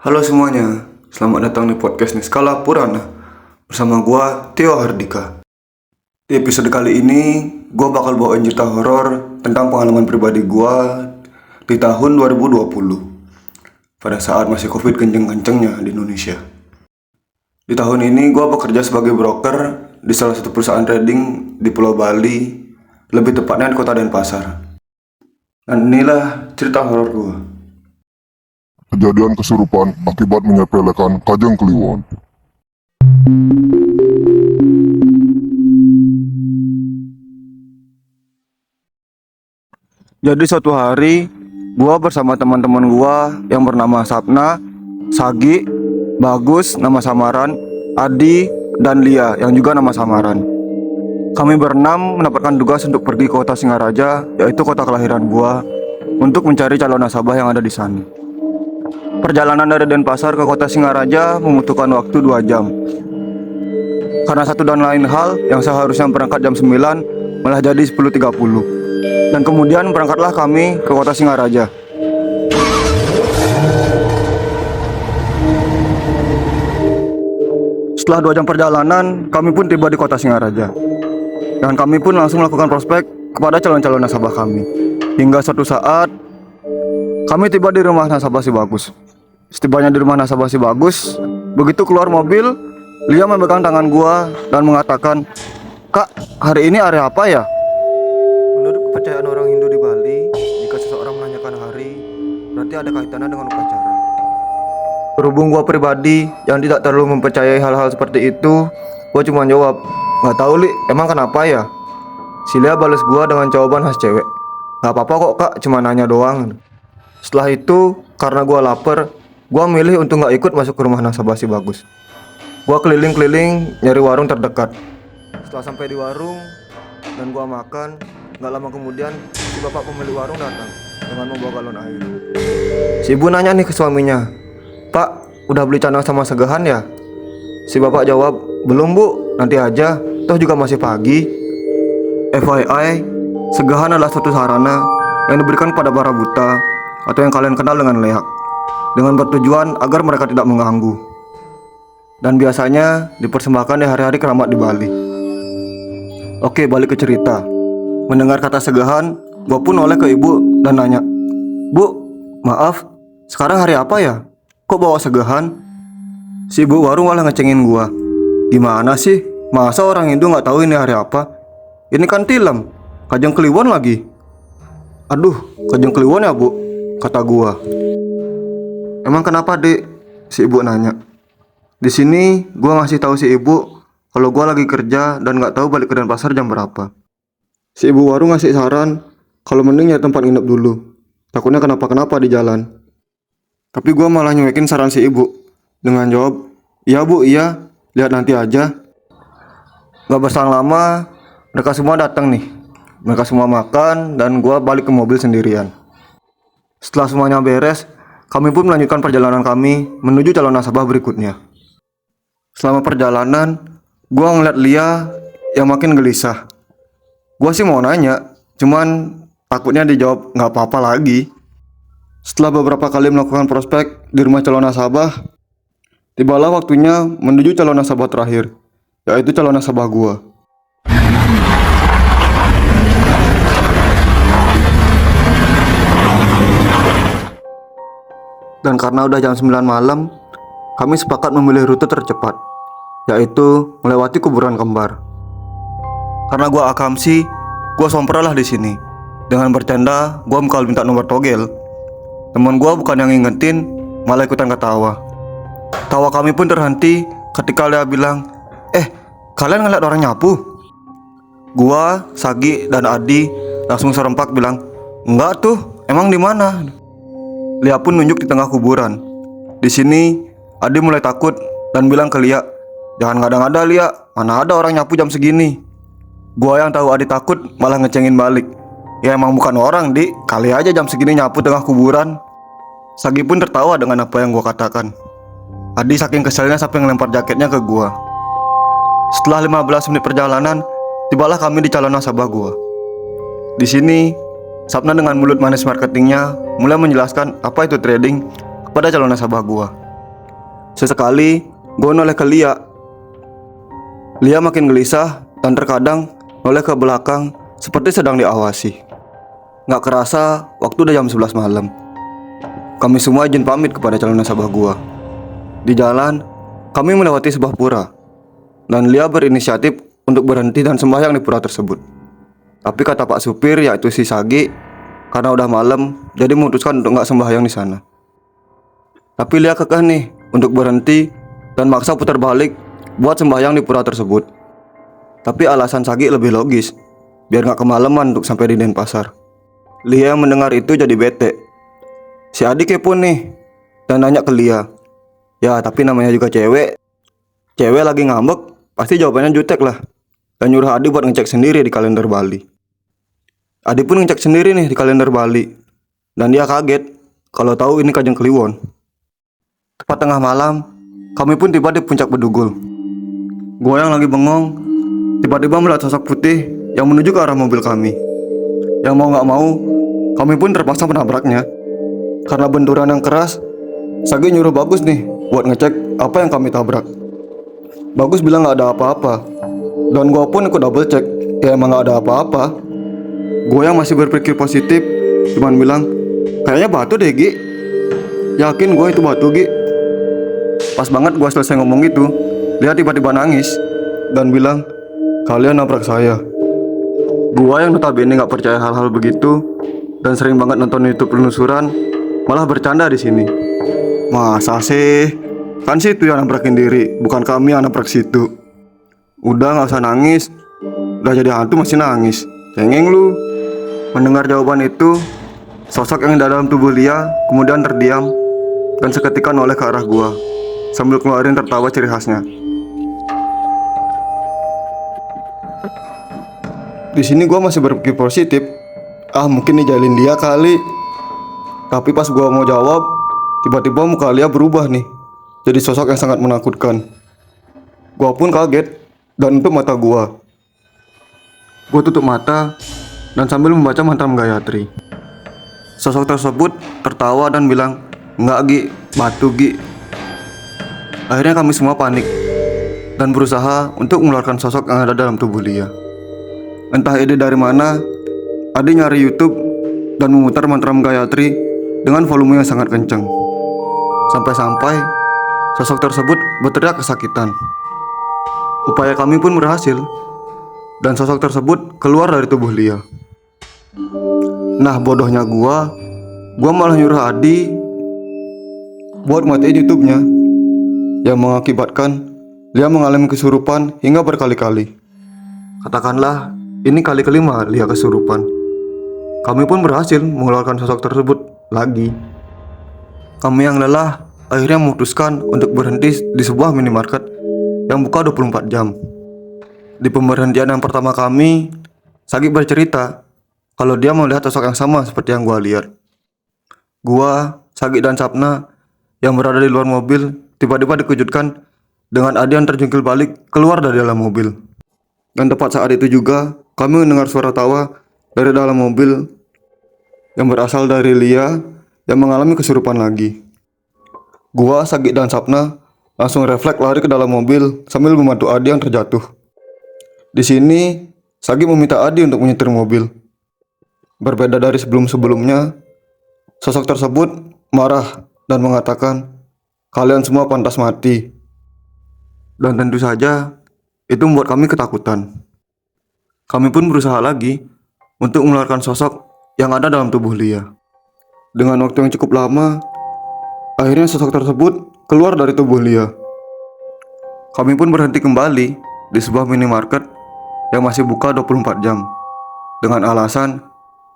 Halo semuanya, selamat datang di podcast Niskala Purana bersama gua Tio Hardika. Di episode kali ini, gua bakal bawain cerita horor tentang pengalaman pribadi gua di tahun 2020 pada saat masih Covid kenceng-kencengnya di Indonesia. Di tahun ini, gua bekerja sebagai broker di salah satu perusahaan trading di Pulau Bali, lebih tepatnya di Kota Denpasar. Dan inilah cerita horor gua. Kejadian kesurupan akibat menyepelekan Kajang Kliwon. Jadi suatu hari, gua bersama teman-teman gua yang bernama Sapna, Sagi, Bagus, nama samaran, Adi, dan Lia yang juga nama samaran. Kami berenam mendapatkan tugas untuk pergi ke kota Singaraja, yaitu kota kelahiran gua, untuk mencari calon nasabah yang ada di sana. Perjalanan dari Denpasar ke kota Singaraja membutuhkan waktu 2 jam. Karena satu dan lain hal yang seharusnya berangkat jam 9 malah jadi 10.30. Dan kemudian berangkatlah kami ke kota Singaraja. Setelah 2 jam perjalanan, kami pun tiba di kota Singaraja. Dan kami pun langsung melakukan prospek kepada calon-calon nasabah kami. Hingga suatu saat, kami tiba di rumah nasabah si Bagus. Setibanya di rumah nasabah si Bagus, begitu keluar mobil, Lia memegang tangan gua dan mengatakan, "Kak, hari ini hari apa ya?" Menurut kepercayaan orang Hindu di Bali, jika seseorang menanyakan hari, berarti ada kaitannya dengan upacara. Berhubung gua pribadi yang tidak terlalu mempercayai hal-hal seperti itu, gua cuma jawab, "Nggak tahu Li, emang kenapa ya?" Si Lia balas gua dengan jawaban khas cewek, "Nggak apa-apa kok kak, cuma nanya doang." Setelah itu, karena gua lapar, gua milih untuk nggak ikut masuk ke rumah nasabah si Bagus. Gua keliling-keliling nyari warung terdekat. Setelah sampai di warung dan gua makan, nggak lama kemudian si bapak pemilik warung datang dengan membawa galon air. Si ibu nanya nih ke suaminya, "Pak, udah beli canang sama segahan ya?" Si bapak jawab, "Belum bu, nanti aja, toh juga masih pagi." FYI, segahan adalah suatu sarana yang diberikan kepada para buta atau yang kalian kenal dengan leak, dengan bertujuan agar mereka tidak mengganggu. Dan biasanya dipersembahkan di hari-hari keramat di Bali. Oke, balik ke cerita. Mendengar kata segahan, gua pun noleh ke ibu dan nanya, "Bu, maaf, sekarang hari apa ya? Kok bawa segahan?" Si ibu warung malah ngecengin gua. "Gimana sih? Masa orang Hindu nggak tahu ini hari apa? Ini kan tilam, Kajang Kliwon lagi." "Aduh, Kajang Kliwon ya bu?" kata gua. "Emang kenapa dek?" si ibu nanya. Di sini gua ngasih tahu si ibu kalau gua lagi kerja dan nggak tahu balik ke Denpasar jam berapa. Si ibu warung ngasih saran kalau mending nyari tempat nginep dulu, takutnya kenapa-kenapa di jalan. Tapi gua malah nyuekin saran si ibu dengan jawab, "Iya bu, iya, lihat nanti aja." Gak berselang lama, mereka semua datang nih. Mereka semua makan dan gua balik ke mobil sendirian. Setelah semuanya beres, kami pun melanjutkan perjalanan kami menuju calon nasabah berikutnya. Selama perjalanan, gua ngeliat Lia yang makin gelisah. Gua sih mau nanya, cuman takutnya dijawab nggak apa-apa lagi. Setelah beberapa kali melakukan prospek di rumah calon nasabah, tibalah waktunya menuju calon nasabah terakhir, yaitu calon nasabah gua. Dan karena udah jam 9 malam, kami sepakat memilih rute tercepat, yaitu melewati kuburan kembar. Karena gua akamsi, gua sompralah di sini. Dengan bercanda, gua bakal minta nomor togel. Teman gua bukan yang ngingetin, malah ikutan ketawa. Tawa kami pun terhenti ketika Lia bilang, kalian ngeliat orang nyapu?" Gua, Sagi, dan Adi langsung serempak bilang, "Enggak tuh, emang di mana?" Lia pun nunjuk di tengah kuburan. Di sini, Adi mulai takut dan bilang ke Lia, "Jangan ngada-ngada Lia, mana ada orang nyapu jam segini." Gua yang tahu Adi takut malah ngecengin balik, "Ya emang bukan orang Di, kali aja jam segini nyapu tengah kuburan." Sagi pun tertawa dengan apa yang gua katakan. Adi saking keselnya sampai ngelempar jaketnya ke gua. Setelah 15 menit perjalanan, tibalah kami di calon nasabah gua. Di sini, Sapna dengan mulut manis marketingnya mulai menjelaskan apa itu trading kepada calon nasabah gua. Sesekali gue noleh ke Lia. Lia makin gelisah dan terkadang noleh ke belakang seperti sedang diawasi. Gak kerasa waktu udah jam 11 malam. Kami semua izin pamit kepada calon nasabah gua. Di jalan, kami melewati sebuah pura, dan Lia berinisiatif untuk berhenti dan sembahyang di pura tersebut. Tapi kata Pak supir, yaitu si Sagi, karena udah malam, jadi memutuskan untuk gak sembahyang di sana. Tapi Lia kekeh nih untuk berhenti dan maksa putar balik buat sembahyang di pura tersebut. Tapi alasan Sagi lebih logis, biar gak kemalaman untuk sampai di Denpasar. Lia yang mendengar itu jadi bete. Si Adi kepo nih dan nanya ke Lia. Ya tapi namanya juga cewek. Cewek lagi ngambek, pasti jawabannya jutek lah. Dan nyuruh Adi buat ngecek sendiri di kalender Bali. Adi pun ngecek sendiri nih di kalender Bali. Dan dia kaget kalau tahu ini Kajeng Kliwon. Tepat tengah malam, kami pun tiba di puncak Bedugul. Gua yang lagi bengong, tiba-tiba melihat sosok putih yang menuju ke arah mobil kami. Yang mau gak mau, kami pun terpaksa menabraknya. Karena benturan yang keras, Sagi nyuruh Bagus nih buat ngecek apa yang kami tabrak. Bagus bilang gak ada apa-apa, dan gua pun ikut double check. Ya emang gak ada apa-apa. Gua yang masih berpikir positif cuman bilang, kayaknya batu deh Gi. Yakin gua itu batu Gi. Pas banget gua selesai ngomong gitu, dia tiba-tiba nangis dan bilang, kalian nabrak saya. Gua yang notabene gak percaya hal-hal begitu dan sering banget nonton YouTube penelusuran, malah bercanda di sini. Masa sih? Kan situ yang nabrakin diri, bukan kami yang nabrak situ. Udah gak usah nangis. Udah jadi hantu masih nangis. Cengeng lu. Mendengar jawaban itu, sosok yang di dalam tubuh Lia kemudian terdiam dan seketika noleh ke arah gua sambil keluarin tertawa ciri khasnya. Di sini gua masih berpikir positif. Mungkin dijalin dia kali. Tapi pas gua mau jawab, tiba-tiba muka Lia berubah nih, jadi sosok yang sangat menakutkan. Gua pun kaget dan nutup mata gua. Gua tutup mata dan sambil membaca mantra Gayatri. Sosok tersebut tertawa dan bilang, "Enggak Gi, batu Gi." Akhirnya kami semua panik dan berusaha untuk mengeluarkan sosok yang ada dalam tubuh Lia. Entah ide dari mana, Adi nyari YouTube dan memutar mantra Gayatri dengan volume yang sangat kencang. Sampai-sampai sosok tersebut berteriak kesakitan. Upaya kami pun berhasil dan sosok tersebut keluar dari tubuh Lia. Nah bodohnya gua malah nyuruh Adi buat matiin YouTube-nya, yang mengakibatkan Lia mengalami kesurupan hingga berkali-kali. Katakanlah ini kali kelima Lia kesurupan. Kami pun berhasil mengeluarkan sosok tersebut lagi. Kami yang lelah akhirnya memutuskan untuk berhenti di sebuah minimarket yang buka 24 jam. Di pemberhentian yang pertama kami, Sagi bercerita kalau dia melihat sosok yang sama seperti yang gua lihat. Gua, Sagi dan Sapna yang berada di luar mobil tiba-tiba dikejutkan dengan Adi yang terjungkil balik keluar dari dalam mobil. Dan tepat saat itu juga kami mendengar suara tawa dari dalam mobil yang berasal dari Lia yang mengalami kesurupan lagi. Gua, Sagi dan Sapna langsung refleks lari ke dalam mobil sambil membantu Adi yang terjatuh. Di sini Sagi meminta Adi untuk menyetir mobil. Berbeda dari sebelum-sebelumnya, sosok tersebut marah dan mengatakan, kalian semua pantas mati. Dan tentu saja itu membuat kami ketakutan. Kami pun berusaha lagi untuk mengeluarkan sosok yang ada dalam tubuh Lia. Dengan waktu yang cukup lama, akhirnya sosok tersebut keluar dari tubuh Lia. Kami pun berhenti kembali di sebuah minimarket yang masih buka 24 jam dengan alasan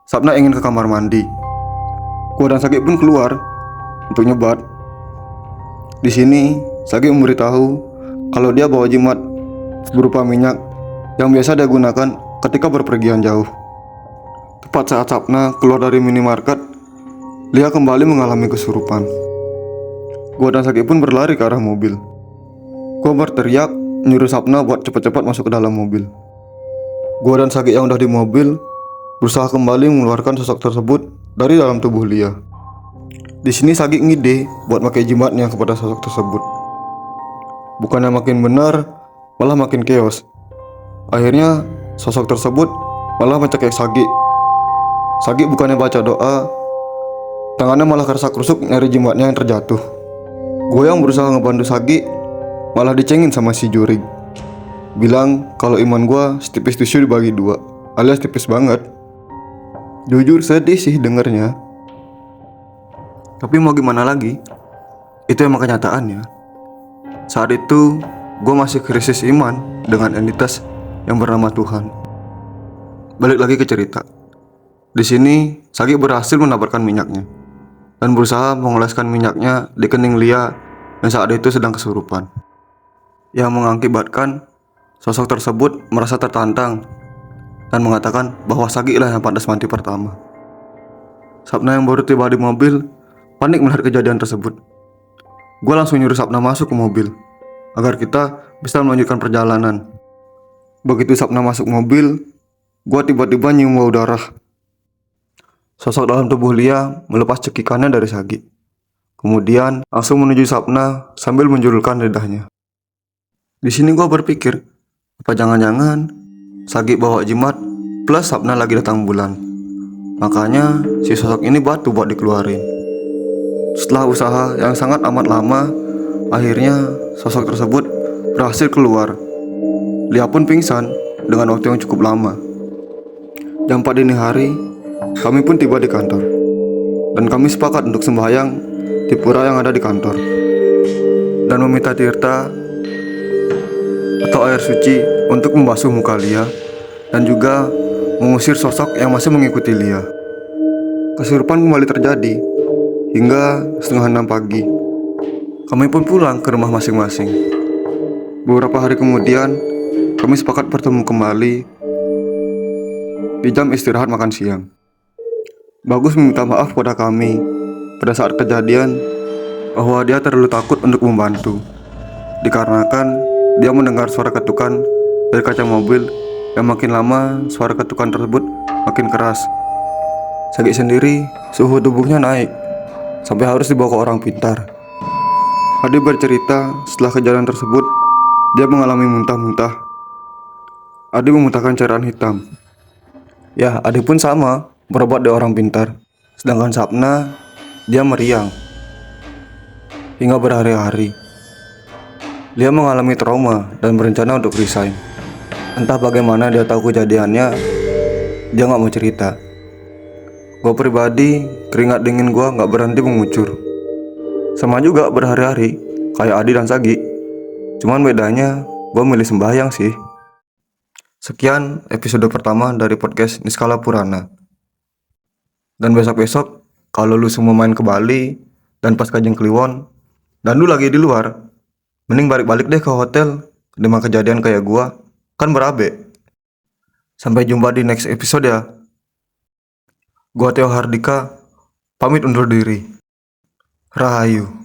Sapna ingin ke kamar mandi. Gua dan Sagi pun keluar untuk nyebat. Di sini Sagi memberitahu kalau dia bawa jimat berupa minyak yang biasa dia gunakan ketika berpergian jauh. Tepat saat Sapna keluar dari minimarket, Lia kembali mengalami kesurupan. Gua dan Sagi pun berlari ke arah mobil. Gua berteriak nyuruh Sapna buat cepat-cepat masuk ke dalam mobil. Gua dan Sagi yang udah di mobil berusaha kembali mengeluarkan sosok tersebut dari dalam tubuh Lia. Di sini Sagi ngide buat pakai jimatnya kepada sosok tersebut. Bukannya makin benar, malah makin chaos. Akhirnya sosok tersebut malah mencekik Sagi. Sagi bukannya baca doa, tangannya malah kerasa-kerusuk nyari jimatnya yang terjatuh. Gue yang berusaha ngebantu Sagi malah dicengin sama si Jurig. Bilang kalau iman gue setipis tisu dibagi dua, alias tipis banget. Jujur sedih sih dengernya. Tapi mau gimana lagi, itu emang kenyataannya. Saat itu gue masih krisis iman dengan entitas yang bernama Tuhan. Balik lagi ke cerita. Di sini Sagi berhasil mendapatkan minyaknya dan berusaha mengoleskan minyaknya di kening Lia yang saat itu sedang kesurupan, yang mengakibatkan sosok tersebut merasa tertantang dan mengatakan bahwa Sagi lah yang pantas mati pertama. Sapna yang baru tiba di mobil panik melihat kejadian tersebut. Gue langsung nyuruh Sapna masuk ke mobil agar kita bisa melanjutkan perjalanan. Begitu Sapna masuk mobil, gue tiba-tiba nyium bau darah. Sosok dalam tubuh Lia melepas cekikannya dari Sagi. Kemudian langsung menuju Sapna sambil menjulurkan lidahnya. Di sini gue berpikir, apa jangan-jangan Sagi bawa jimat plus Sapna lagi datang bulan. Makanya si sosok ini batu buat dikeluarin. Setelah usaha yang sangat amat lama, akhirnya sosok tersebut berhasil keluar. Lia pun pingsan dengan waktu yang cukup lama. Jam 4 dini hari, kami pun tiba di kantor. Dan kami sepakat untuk sembahyang di pura yang ada di kantor dan meminta tirta atau air suci untuk membasuh muka Lia dan juga mengusir sosok yang masih mengikuti Lia. Kesurupan kembali terjadi hingga 5:30 pagi. Kami pun pulang ke rumah masing-masing. Beberapa hari kemudian, kami sepakat bertemu kembali di jam istirahat makan siang. Bagus meminta maaf pada kami pada saat kejadian bahwa dia terlalu takut untuk membantu, dikarenakan dia mendengar suara ketukan dari kaca mobil yang makin lama suara ketukan tersebut makin keras. Sagi sendiri suhu tubuhnya naik sampai harus dibawa ke orang pintar. Adi bercerita setelah kejadian tersebut dia mengalami muntah-muntah. Adi memuntahkan cairan hitam. Ya, Adi pun sama berobat di orang pintar. Sedangkan Sapna dia meriang hingga berhari-hari. Dia mengalami trauma dan berencana untuk resign. Entah bagaimana dia tahu kejadiannya, dia gak mau cerita. Gue pribadi, keringat dingin gue gak berhenti mengucur. Sama juga berhari-hari, kayak Adi dan Sagi. Cuman bedanya, gue milih sembahyang sih. Sekian episode pertama dari podcast Niskala Purana. Dan besok-besok, kalau lu semua main ke Bali dan pas Kajeng Kliwon, dan lu lagi di luar, mending balik-balik deh ke hotel. Dengan kejadian kayak gua, kan berabe. Sampai jumpa di next episode ya. Gua Theo Hardika, pamit undur diri. Rahayu.